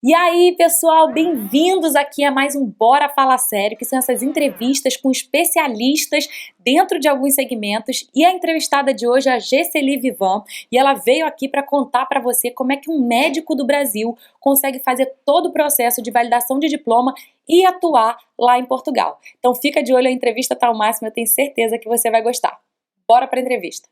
E aí, pessoal, bem-vindos aqui a mais um Bora Falar Sério, que são essas entrevistas com especialistas dentro de alguns segmentos. E a entrevistada de hoje é a Gesseli Vivan, e ela veio aqui para contar para você como é que um médico do Brasil consegue fazer todo o processo de validação de diploma e atuar lá em Portugal. Então fica de olho, a entrevista tá ao máximo, eu tenho certeza que você vai gostar. Bora para a entrevista!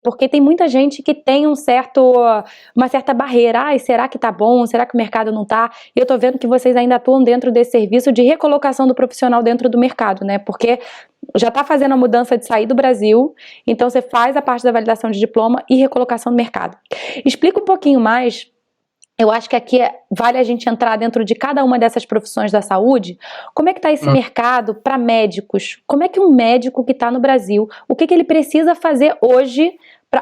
Porque tem muita gente que tem uma certa barreira. Ai, será que tá bom? Será que o mercado não tá? E eu tô vendo que vocês ainda atuam dentro desse serviço de recolocação do profissional dentro do mercado, né? Porque já tá fazendo a mudança de sair do Brasil, então você faz a parte da validação de diploma e recolocação do mercado. Explica um pouquinho mais. Eu acho que aqui vale a gente entrar dentro de cada uma dessas profissões da saúde. Como é que está esse mercado para médicos? Como é que um médico que está no Brasil, o que ele precisa fazer hoje,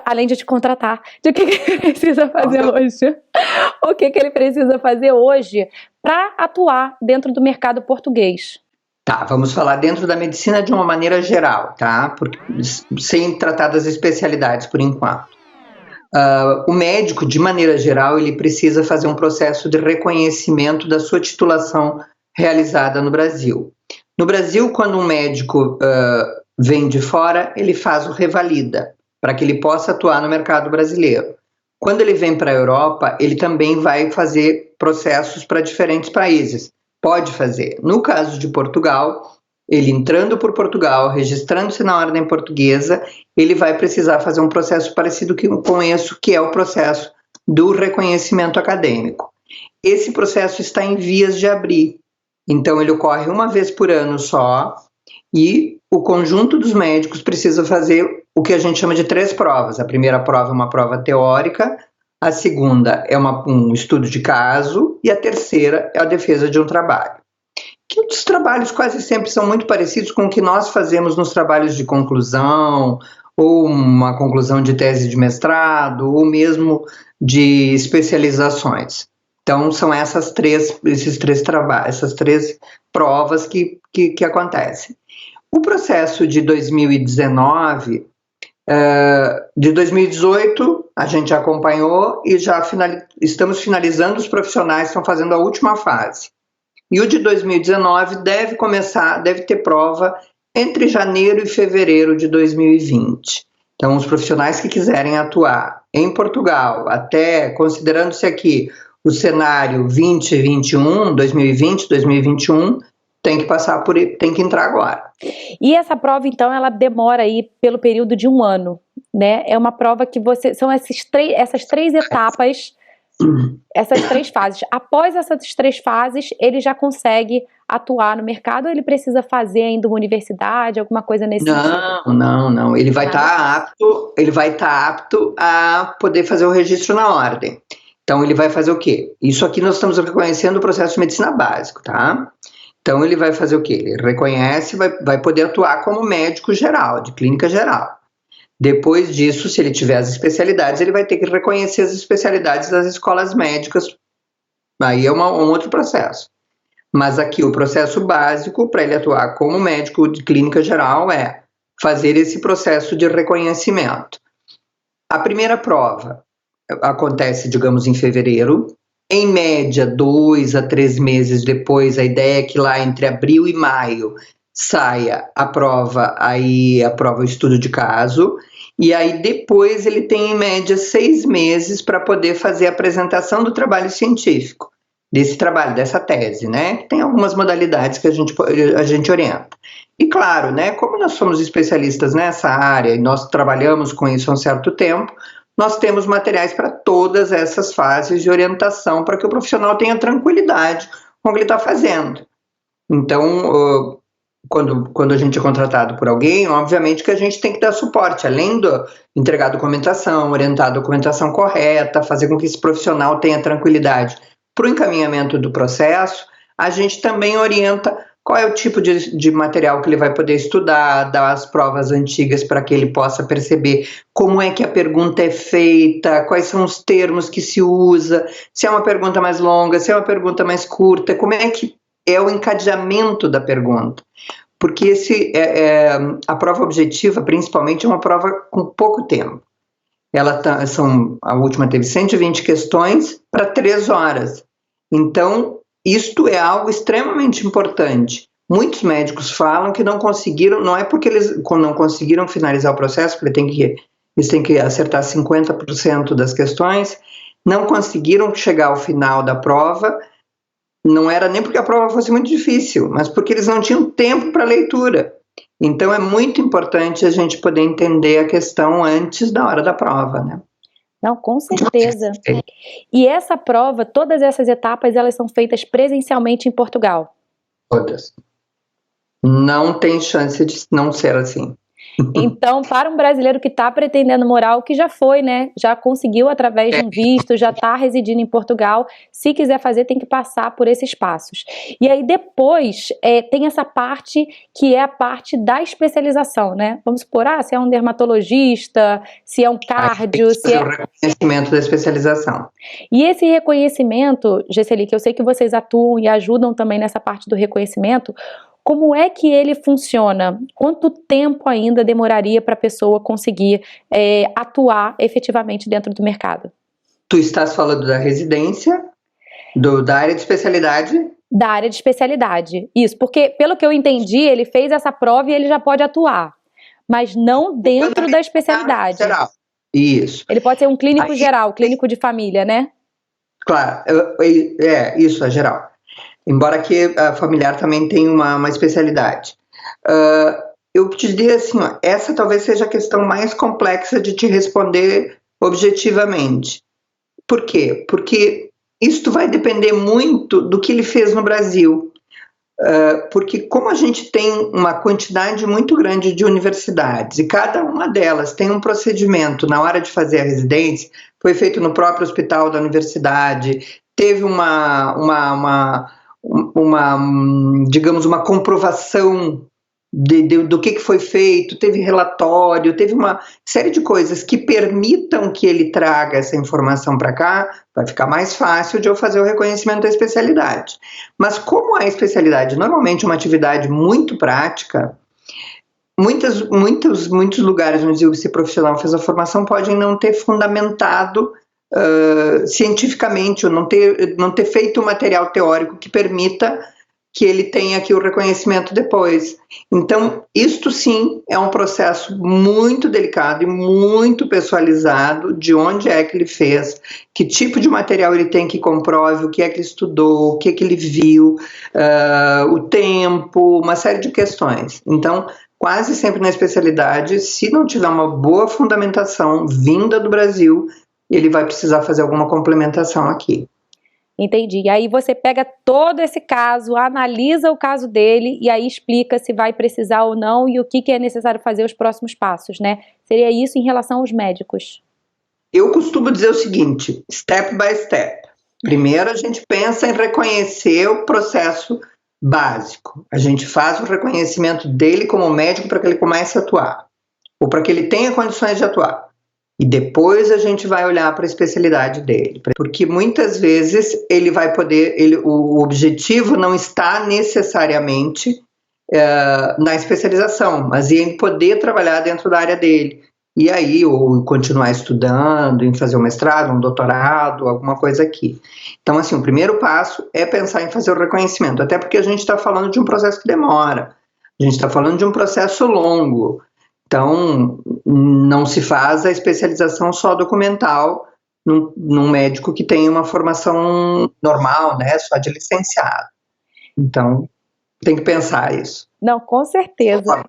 além de te contratar, o que ele precisa fazer hoje? O que ele precisa fazer hoje para atuar dentro do mercado português? Tá, vamos falar dentro da medicina de uma maneira geral, tá? Sem tratar das especialidades por enquanto. O médico, de maneira geral, ele precisa fazer um processo de reconhecimento da sua titulação realizada no Brasil. No Brasil, quando um médico vem de fora, ele faz o revalida, para que ele possa atuar no mercado brasileiro. Quando ele vem para a Europa, ele também vai fazer processos para diferentes países. Pode fazer. No caso de Portugal, ele entrando por Portugal, registrando-se na ordem portuguesa, ele vai precisar fazer um processo parecido com esse, que é o processo do reconhecimento acadêmico. Esse processo está em vias de abrir, então ele ocorre uma vez por ano só, e o conjunto dos médicos precisa fazer o que a gente chama de 3 provas. A primeira prova é uma prova teórica, a segunda é um estudo de caso, e a terceira é a defesa de um trabalho. Que os trabalhos quase sempre são muito parecidos com o que nós fazemos nos trabalhos de conclusão, ou uma conclusão de tese de mestrado, ou mesmo de especializações. Então, são essas três provas que acontecem. O processo de 2019, de 2018, a gente acompanhou e já estamos finalizando, os profissionais estão fazendo a última fase. E o de 2019 deve ter prova entre janeiro e fevereiro de 2020. Então, os profissionais que quiserem atuar em Portugal, até considerando-se aqui o cenário 2021, 2020, 2021, tem que entrar agora. E essa prova, então, ela demora aí pelo período de 1 ano, né? É uma prova que são essas 3 etapas. Essas 3 fases. Após essas 3 fases, ele já consegue atuar no mercado, ou ele precisa fazer ainda uma universidade, alguma coisa nesse sentido? Não. Ele vai estar apto a poder fazer o registro na ordem. Então, ele vai fazer o quê? Isso aqui nós estamos reconhecendo o processo de medicina básico, tá? Então, ele vai fazer o quê? Ele reconhece, vai poder atuar como médico geral, de clínica geral. Depois disso, se ele tiver as especialidades, ele vai ter que reconhecer as especialidades das escolas médicas. Aí é um outro processo. Mas aqui o processo básico para ele atuar como médico de clínica geral é fazer esse processo de reconhecimento. A primeira prova acontece, digamos, em fevereiro. Em média, 2 a 3 meses depois, a ideia é que lá entre abril e maio saia a prova, o estudo de caso, e aí depois ele tem em média 6 meses para poder fazer a apresentação do trabalho científico, desse trabalho, dessa tese, né? Tem algumas modalidades que a gente orienta. E claro, né, como nós somos especialistas nessa área e nós trabalhamos com isso há um certo tempo, nós temos materiais para todas essas fases de orientação para que o profissional tenha tranquilidade com o que ele está fazendo. Então, quando a gente é contratado por alguém, obviamente que a gente tem que dar suporte, além de entregar documentação, orientar a documentação correta, fazer com que esse profissional tenha tranquilidade para o encaminhamento do processo, a gente também orienta qual é o tipo de material que ele vai poder estudar, dar as provas antigas para que ele possa perceber como é que a pergunta é feita, quais são os termos que se usa, se é uma pergunta mais longa, se é uma pergunta mais curta, como é que é o encadeamento da pergunta. Porque a prova objetiva, principalmente, é uma prova com pouco tempo. A última teve 120 questões para 3 horas. Então, isto é algo extremamente importante. Muitos médicos falam que não conseguiram, não é porque eles não conseguiram finalizar o processo, porque eles têm que acertar 50% das questões, não conseguiram chegar ao final da prova, não era nem porque a prova fosse muito difícil, mas porque eles não tinham tempo para leitura. Então é muito importante a gente poder entender a questão antes da hora da prova, né? Não, com certeza. E essa prova, todas essas etapas, elas são feitas presencialmente em Portugal? Todas. Não tem chance de não ser assim. Então, para um brasileiro que está pretendendo morar, o que já foi, né? Já conseguiu através de um visto, já está residindo em Portugal. Se quiser fazer, tem que passar por esses passos. E aí depois tem essa parte que é a parte da especialização, né? Vamos supor, se é um dermatologista, se é um cardio, se é... o reconhecimento da especialização. E esse reconhecimento, Gesseli, que eu sei que vocês atuam e ajudam também nessa parte do reconhecimento, como é que ele funciona? Quanto tempo ainda demoraria para a pessoa conseguir atuar efetivamente dentro do mercado? Tu estás falando da residência, da área de especialidade? Da área de especialidade, isso. Porque, pelo que eu entendi, ele fez essa prova e ele já pode atuar, mas não dentro da especialidade. Geral. Isso. Ele pode ser um clínico geral, clínico de família, né? Claro, isso é geral. Embora que a familiar também tenha uma especialidade. Eu te diria assim, essa talvez seja a questão mais complexa de te responder objetivamente. Por quê? Porque isso vai depender muito do que ele fez no Brasil. Porque como a gente tem uma quantidade muito grande de universidades e cada uma delas tem um procedimento na hora de fazer a residência, foi feito no próprio hospital da universidade, teve digamos, uma comprovação do que foi feito, teve relatório, teve uma série de coisas que permitam que ele traga essa informação para cá, vai ficar mais fácil de eu fazer o reconhecimento da especialidade. Mas como a especialidade normalmente é uma atividade muito prática, muitos lugares onde esse profissional fez a formação podem não ter fundamentado cientificamente, ou não ter feito um material teórico que permita que ele tenha aqui o reconhecimento depois. Então, isto sim é um processo muito delicado e muito pessoalizado de onde é que ele fez, que tipo de material ele tem que comprove, o que é que ele estudou, o que é que ele viu, o tempo, uma série de questões. Então, quase sempre na especialidade, se não tiver uma boa fundamentação vinda do Brasil, ele vai precisar fazer alguma complementação aqui. Entendi. E aí você pega todo esse caso, analisa o caso dele e aí explica se vai precisar ou não e o que é necessário fazer os próximos passos, né? Seria isso em relação aos médicos? Eu costumo dizer o seguinte, step by step. Primeiro a gente pensa em reconhecer o processo básico. A gente faz o reconhecimento dele como médico para que ele comece a atuar, ou para que ele tenha condições de atuar. E depois a gente vai olhar para a especialidade dele, porque muitas vezes ele vai poder, o objetivo não está necessariamente na especialização, mas em poder trabalhar dentro da área dele. E aí, ou continuar estudando, em fazer um mestrado, um doutorado, alguma coisa aqui. Então, assim, o primeiro passo é pensar em fazer o reconhecimento, até porque a gente está falando de um processo que demora, a gente está falando de um processo longo. Então, não se faz a especialização só documental num médico que tem uma formação normal, né, só de licenciado. Então, tem que pensar isso. Não, com certeza.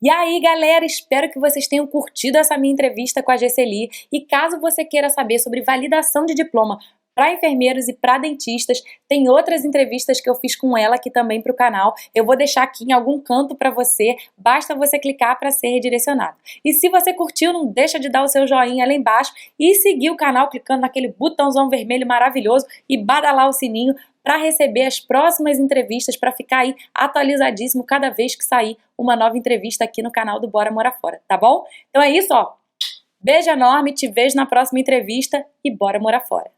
E aí, galera, espero que vocês tenham curtido essa minha entrevista com a Gesseli. E caso você queira saber sobre validação de diploma para enfermeiros e para dentistas, tem outras entrevistas que eu fiz com ela aqui também para o canal. Eu vou deixar aqui em algum canto para você, basta você clicar para ser redirecionado. E se você curtiu, não deixa de dar o seu joinha lá embaixo e seguir o canal clicando naquele botãozão vermelho maravilhoso e badalar o sininho para receber as próximas entrevistas, para ficar aí atualizadíssimo cada vez que sair uma nova entrevista aqui no canal do Bora Morar Fora, tá bom? Então é isso, ó. Beijo enorme, te vejo na próxima entrevista e bora morar fora.